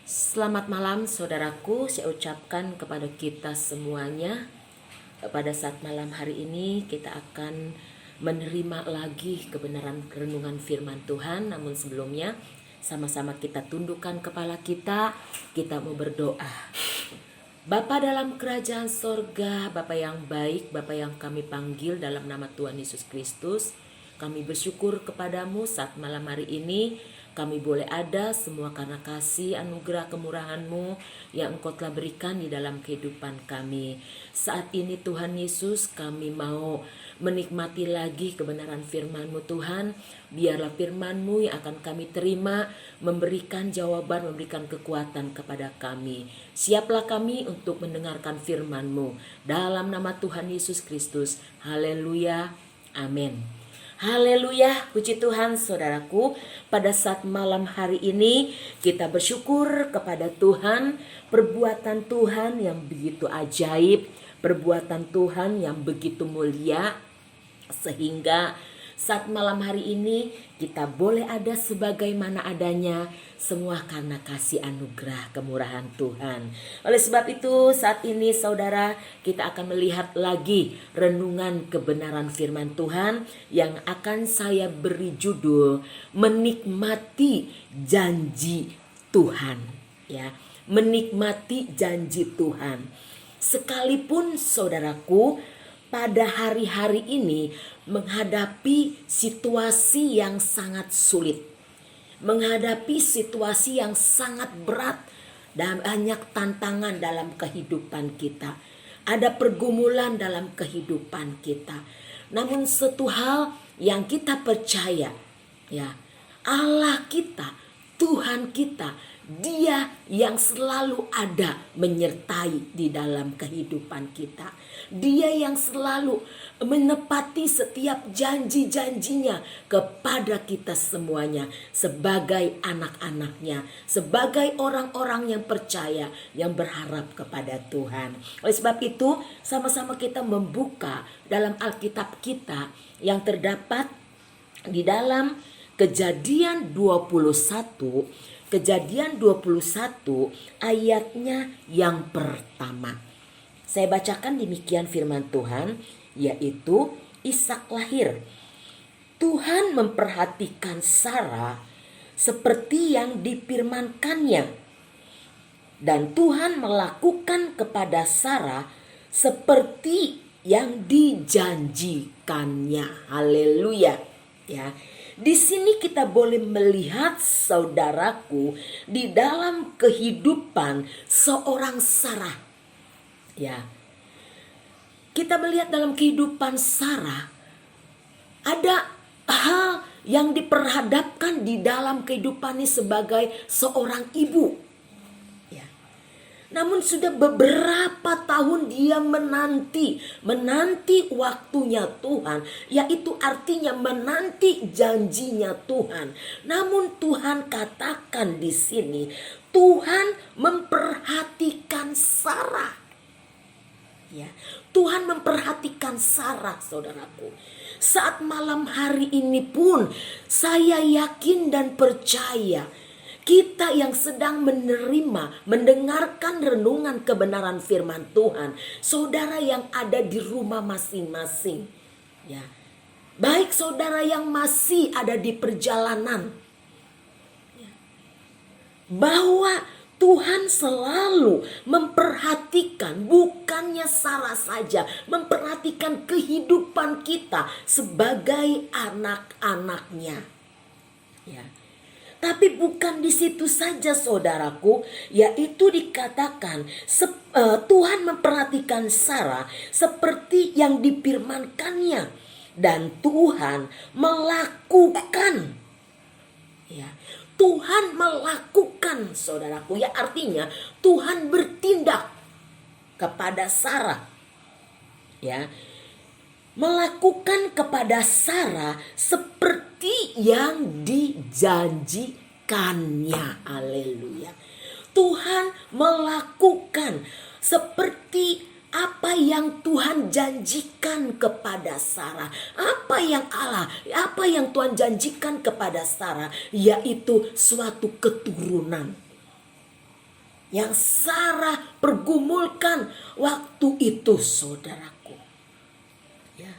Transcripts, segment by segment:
Selamat malam saudaraku, saya ucapkan kepada kita semuanya. Pada saat malam hari ini kita akan menerima lagi kebenaran renungan firman Tuhan. Namun sebelumnya sama-sama kita tundukkan kepala kita mau berdoa. Bapa dalam kerajaan sorga, Bapa yang baik, Bapa yang kami panggil dalam nama Tuhan Yesus Kristus, kami bersyukur kepadamu saat malam hari ini kami boleh ada semua karena kasih anugerah kemurahan-Mu yang Engkau telah berikan di dalam kehidupan kami. Saat ini Tuhan Yesus, kami mau menikmati lagi kebenaran firman-Mu Tuhan. Biarlah firman-Mu yang akan kami terima memberikan jawaban, memberikan kekuatan kepada kami. Siaplah kami untuk mendengarkan firman-Mu. Dalam nama Tuhan Yesus Kristus. Haleluya. Amin. Haleluya, puji Tuhan saudaraku. Pada saat malam hari ini kita bersyukur kepada Tuhan. Perbuatan Tuhan yang begitu ajaib, perbuatan Tuhan yang begitu mulia, sehingga saat malam hari ini kita boleh ada sebagaimana adanya, semua karena kasih anugerah kemurahan Tuhan. Oleh sebab itu saat ini saudara, kita akan melihat lagi renungan kebenaran firman Tuhan yang akan saya beri judul menikmati janji Tuhan. Ya, menikmati janji Tuhan. Sekalipun saudaraku pada hari-hari ini menghadapi situasi yang sangat sulit, menghadapi situasi yang sangat berat dan banyak tantangan dalam kehidupan kita. Ada pergumulan dalam kehidupan kita. Namun satu hal yang kita percaya, ya, Allah kita, Tuhan kita, Dia yang selalu ada menyertai di dalam kehidupan kita. Dia yang selalu menepati setiap janji-janjinya kepada kita semuanya sebagai anak-anaknya, sebagai orang-orang yang percaya, yang berharap kepada Tuhan. Oleh sebab itu, sama-sama kita membuka dalam Alkitab kita yang terdapat di dalam Kejadian 21 ayatnya yang pertama. Saya bacakan demikian firman Tuhan, yaitu Ishak lahir. Tuhan memperhatikan Sarah seperti yang difirmankannya, dan Tuhan melakukan kepada Sarah seperti yang dijanjikannya. Haleluya. Ya. Di sini kita boleh melihat saudaraku di dalam kehidupan seorang Sarah. Ya. Kita melihat dalam kehidupan Sarah ada hal yang diperhadapkan di dalam kehidupannya sebagai seorang ibu. Ya. Namun sudah beberapa tahun dia menanti waktunya Tuhan, yaitu artinya menanti janjinya Tuhan. Namun Tuhan katakan di sini, Tuhan memperhatikan Sarah. Ya, Tuhan memperhatikan Sarah, saudaraku. Saat malam hari ini pun saya yakin dan percaya kita yang sedang mendengarkan renungan kebenaran firman Tuhan, saudara yang ada di rumah masing-masing, ya, baik saudara yang masih ada di perjalanan, ya, bahwa Tuhan selalu memperhatikan, bukannya Sarah saja, memperhatikan kehidupan kita sebagai anak-anaknya, ya. Tapi bukan di situ saja saudaraku, yaitu dikatakan Tuhan memperhatikan Sarah seperti yang difirmankannya, dan Tuhan melakukan. Ya, Tuhan melakukan saudaraku, ya, artinya Tuhan bertindak kepada Sarah. Ya, melakukan kepada Sarah seperti yang dijanjikannya. Haleluya. Tuhan melakukan seperti apa yang Tuhan janjikan kepada Sarah. Apa yang Tuhan janjikan kepada Sarah, yaitu suatu keturunan. yang Sarah pergumulkan waktu itu, saudaraku. Ya.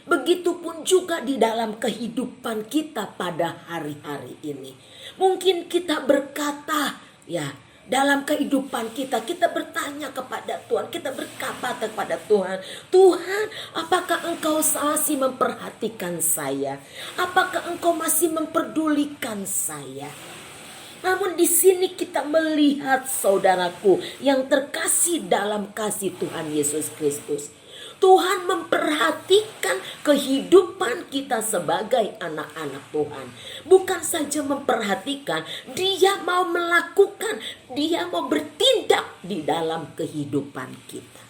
Begitupun juga di dalam kehidupan kita pada hari-hari ini. Mungkin kita berkata, ya, dalam kehidupan kita bertanya kepada Tuhan, kita berkata kepada Tuhan, Tuhan, apakah Engkau masih memperhatikan saya? Apakah Engkau masih memperdulikan saya? Namun di sini kita melihat, saudaraku, yang terkasih dalam kasih Tuhan Yesus Kristus. Tuhan memperhatikan kehidupan kita sebagai anak-anak Tuhan. Bukan saja memperhatikan, Dia mau melakukan, Dia mau bertindak di dalam kehidupan kita.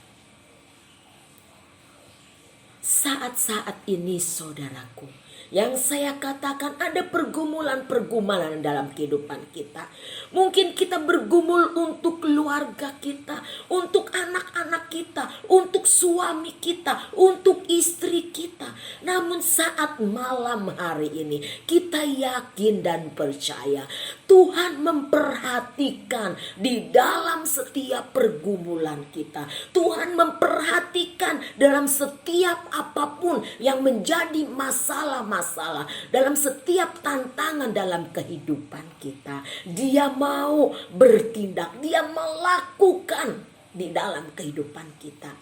Saat-saat ini, saudaraku, yang saya katakan ada pergumulan-pergumulan dalam kehidupan kita. Mungkin kita bergumul untuk keluarga kita, untuk anak-anak kita, untuk suami kita, untuk istri kita. Namun saat malam hari ini kita yakin dan percaya Tuhan memperhatikan di dalam setiap pergumulan kita. Tuhan memperhatikan dalam setiap apapun yang menjadi masalah-masalah, dalam setiap tantangan dalam kehidupan kita. Dia mau bertindak, Dia melakukan di dalam kehidupan kita.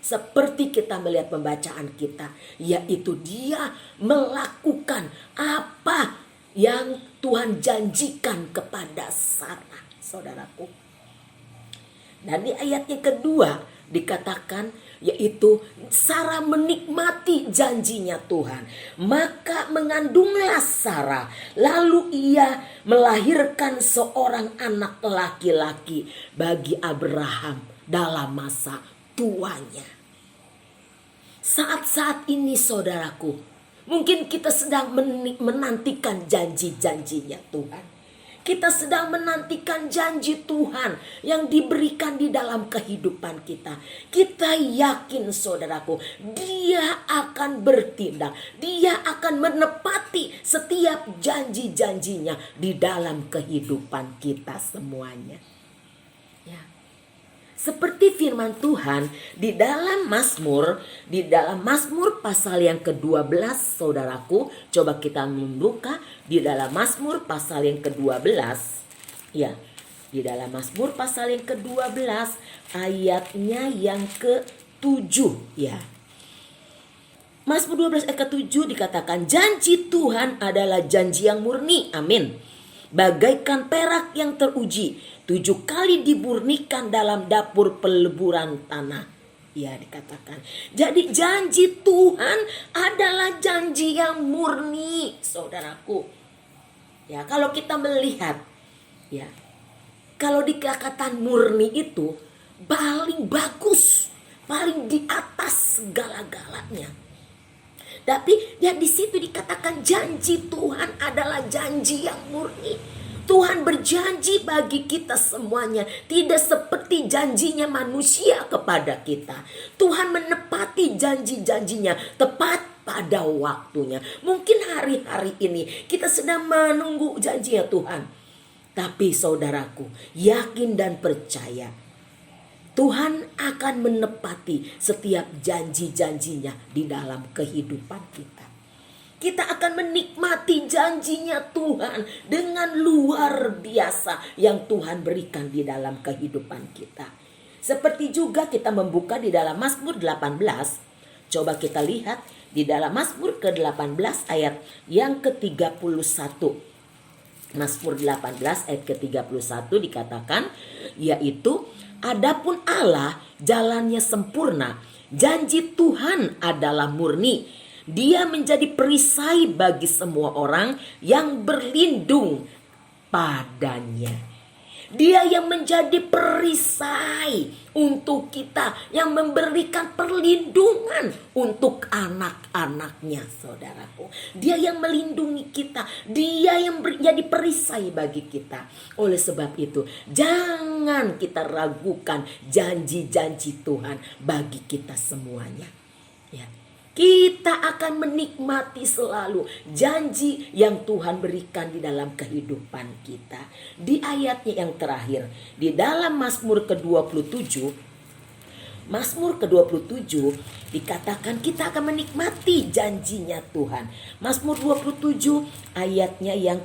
Seperti kita melihat pembacaan kita, yaitu Dia melakukan apa yang Tuhan janjikan kepada Sarah, saudaraku. Dan di ayat yang kedua dikatakan, yaitu Sarah menikmati janjinya Tuhan. Maka mengandunglah Sarah, lalu ia melahirkan seorang anak laki-laki bagi Abraham dalam masa tuanya. Saat-saat ini, saudaraku, mungkin kita sedang menantikan janji-janjinya Tuhan. Kita sedang menantikan janji Tuhan yang diberikan di dalam kehidupan kita. Kita yakin, saudaraku, Dia akan bertindak. Dia akan menepati setiap janji-janjinya di dalam kehidupan kita semuanya. Ya. Seperti firman Tuhan di dalam Mazmur pasal yang ke-12, saudaraku, coba kita membuka di dalam Mazmur pasal yang ke-12. Ya, di dalam Mazmur pasal yang ke-12 ayatnya yang ke-7, ya. Mazmur 12 ayat ke-7 dikatakan, janji Tuhan adalah janji yang murni, amin. Bagaikan perak yang teruji, 7 kali dimurnikan dalam dapur peleburan tanah. Ya, dikatakan. Jadi janji Tuhan adalah janji yang murni, saudaraku. Ya, kalau kita melihat, ya, kalau dikatakan murni itu paling bagus, paling di atas segala-galanya. Tapi ya di situ dikatakan janji Tuhan adalah janji yang murni. Tuhan berjanji bagi kita semuanya, tidak seperti janjinya manusia kepada kita. Tuhan menepati janji-janjinya tepat pada waktunya. Mungkin hari-hari ini kita sedang menunggu janjinya Tuhan. Tapi saudaraku, yakin dan percaya Tuhan akan menepati setiap janji-janjinya di dalam kehidupan kita. Kita akan menikmati janjinya Tuhan dengan luar biasa yang Tuhan berikan di dalam kehidupan kita. Seperti juga kita membuka di dalam Mazmur 18. Coba kita lihat di dalam Mazmur ke-18 ayat yang ke-31. Mazmur 18 ayat ke-31 dikatakan, yaitu adapun Allah jalannya sempurna, janji Tuhan adalah murni. Dia menjadi perisai bagi semua orang yang berlindung padanya. Dia yang menjadi perisai untuk kita, yang memberikan perlindungan untuk anak-anaknya, saudaraku. Dia yang melindungi kita, Dia yang menjadi perisai bagi kita. Oleh sebab itu, jangan kita ragukan janji-janji Tuhan bagi kita semuanya. Ya. Kita kita akan menikmati selalu janji yang Tuhan berikan di dalam kehidupan kita. Di ayatnya yang terakhir, di dalam Mazmur ke-27, Mazmur ke-27 dikatakan kita akan menikmati janjinya Tuhan. Mazmur 27 ayatnya yang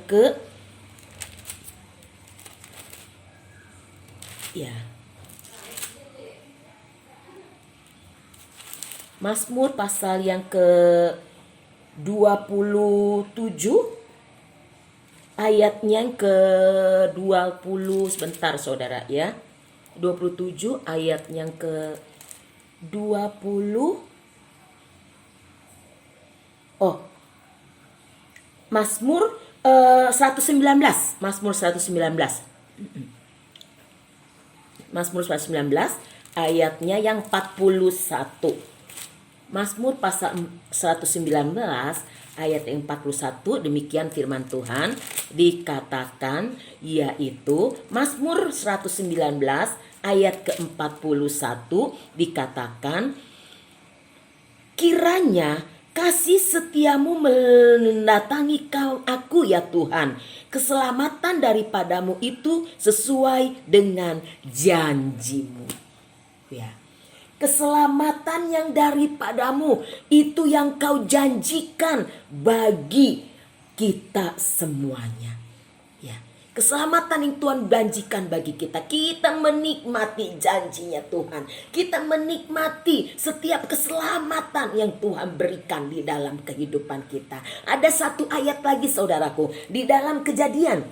Mazmur pasal yang ke-27 ayatnya yang ke-20, sebentar saudara ya. 27 ayat yang ke-20. Mazmur 119. Mazmur 119. Mazmur 119 ayatnya yang 41. Mazmur pasal 119 ayat yang 41, demikian firman Tuhan dikatakan, yaitu Mazmur 119 ayat ke-41 dikatakan, kiranya kasih setiamu mendatangi aku ya Tuhan, keselamatan daripadamu itu sesuai dengan janjimu. Ya. Keselamatan yang daripadamu itu yang kau janjikan bagi kita semuanya. Ya, keselamatan yang Tuhan janjikan bagi kita. Kita menikmati janjinya Tuhan. Kita menikmati setiap keselamatan yang Tuhan berikan di dalam kehidupan kita. Ada satu ayat lagi saudaraku, di dalam Kejadian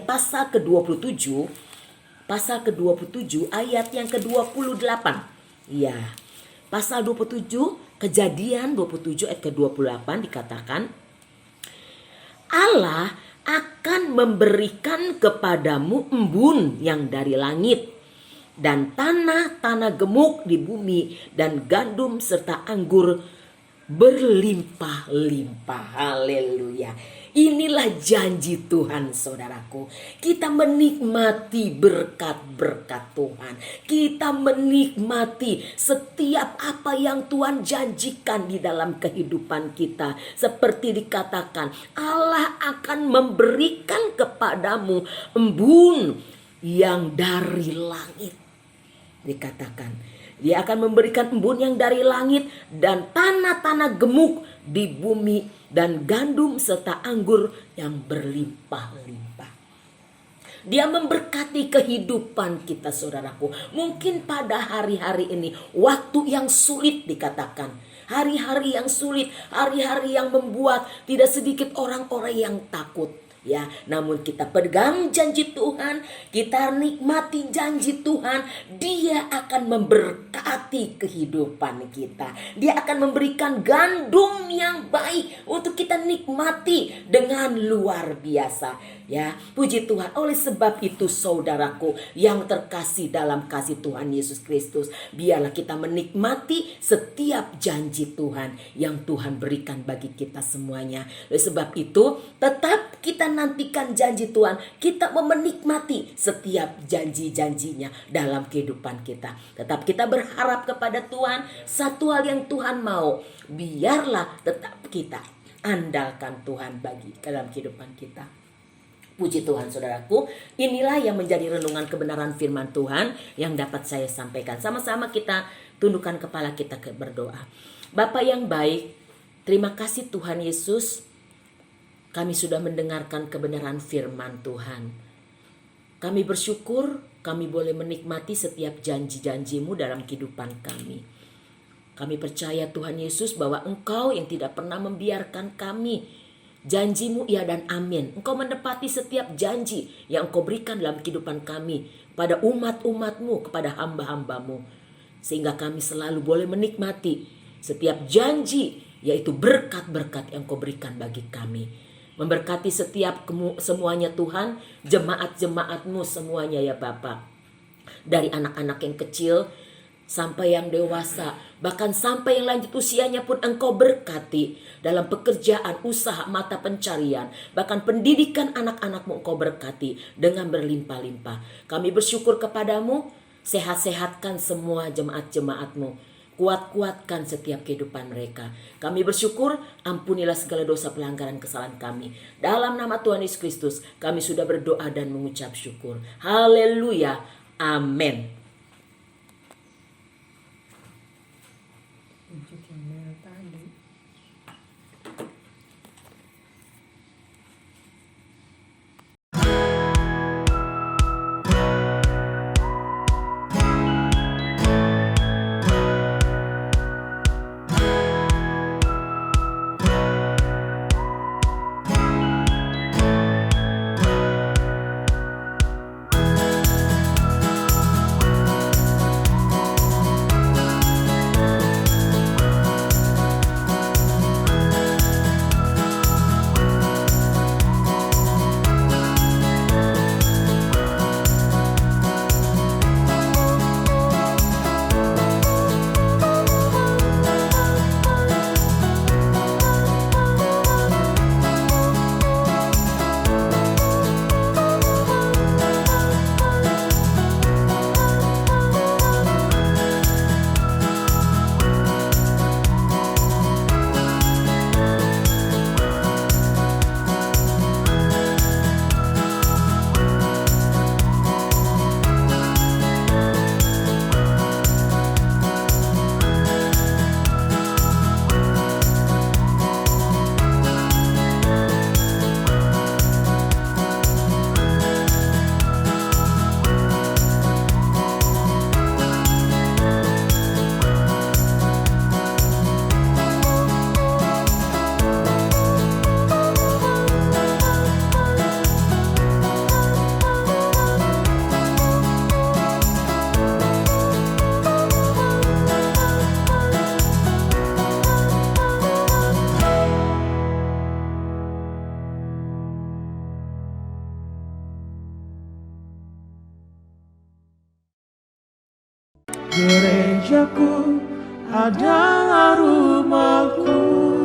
pasal ke-27, ayat yang ke-28. Ya, pasal 27, Kejadian 27 ayat ke-28 dikatakan, Allah akan memberikan kepadamu embun yang dari langit, dan tanah gemuk di bumi, dan gandum serta anggur berlimpah-limpah. Haleluya. Inilah janji Tuhan saudaraku. Kita menikmati berkat-berkat Tuhan. Kita menikmati setiap apa yang Tuhan janjikan di dalam kehidupan kita. Seperti dikatakan, Allah akan memberikan kepadamu embun yang dari langit. Dikatakan, Dia akan memberikan embun yang dari langit dan tanah-tanah gemuk di bumi dan gandum serta anggur yang berlimpah-limpah. Dia memberkati kehidupan kita saudaraku. Mungkin pada hari-hari ini waktu yang sulit dikatakan. Hari-hari yang sulit, hari-hari yang membuat tidak sedikit orang-orang yang takut. Ya, namun kita pegang janji Tuhan, kita nikmati janji Tuhan, Dia akan memberkati kehidupan kita. Dia akan memberikan gandum yang baik untuk kita nikmati dengan luar biasa. Ya, puji Tuhan. Oleh sebab itu saudaraku yang terkasih dalam kasih Tuhan Yesus Kristus, biarlah kita menikmati setiap janji Tuhan yang Tuhan berikan bagi kita semuanya. Oleh sebab itu tetap kita nantikan janji Tuhan, kita menikmati setiap janji-janjinya dalam kehidupan kita. Tetap kita berharap kepada Tuhan, satu hal yang Tuhan mau, biarlah tetap kita andalkan Tuhan bagi dalam kehidupan kita. Puji Tuhan saudaraku, inilah yang menjadi renungan kebenaran firman Tuhan yang dapat saya sampaikan. Sama-sama kita tundukkan kepala kita berdoa. Bapa yang baik, terima kasih Tuhan Yesus, kami sudah mendengarkan kebenaran firman Tuhan. Kami bersyukur kami boleh menikmati setiap janji-janji-Mu dalam kehidupan kami. Kami percaya Tuhan Yesus bahwa Engkau yang tidak pernah membiarkan kami. Janji-Mu ya dan amin. Engkau menepati setiap janji yang Engkau berikan dalam kehidupan kami, pada umat-umat-Mu, kepada hamba-hamba-Mu. Sehingga kami selalu boleh menikmati setiap janji, yaitu berkat-berkat yang Engkau berikan bagi kami. Memberkati setiap semuanya Tuhan, jemaat-jemaat-Mu semuanya ya Bapa. Dari anak-anak yang kecil sampai yang dewasa, bahkan sampai yang lanjut usianya pun Engkau berkati dalam pekerjaan, usaha, mata pencarian, bahkan pendidikan anak-anak-Mu Engkau berkati dengan berlimpah-limpah. Kami bersyukur kepadamu, sehat-sehatkan semua jemaat-jemaat-Mu. Kuat-kuatkan setiap kehidupan mereka. Kami bersyukur, ampunilah segala dosa pelanggaran kesalahan kami. Dalam nama Tuhan Yesus Kristus, kami sudah berdoa dan mengucap syukur. Haleluya. Amin. Gerejaku adalah rumahku.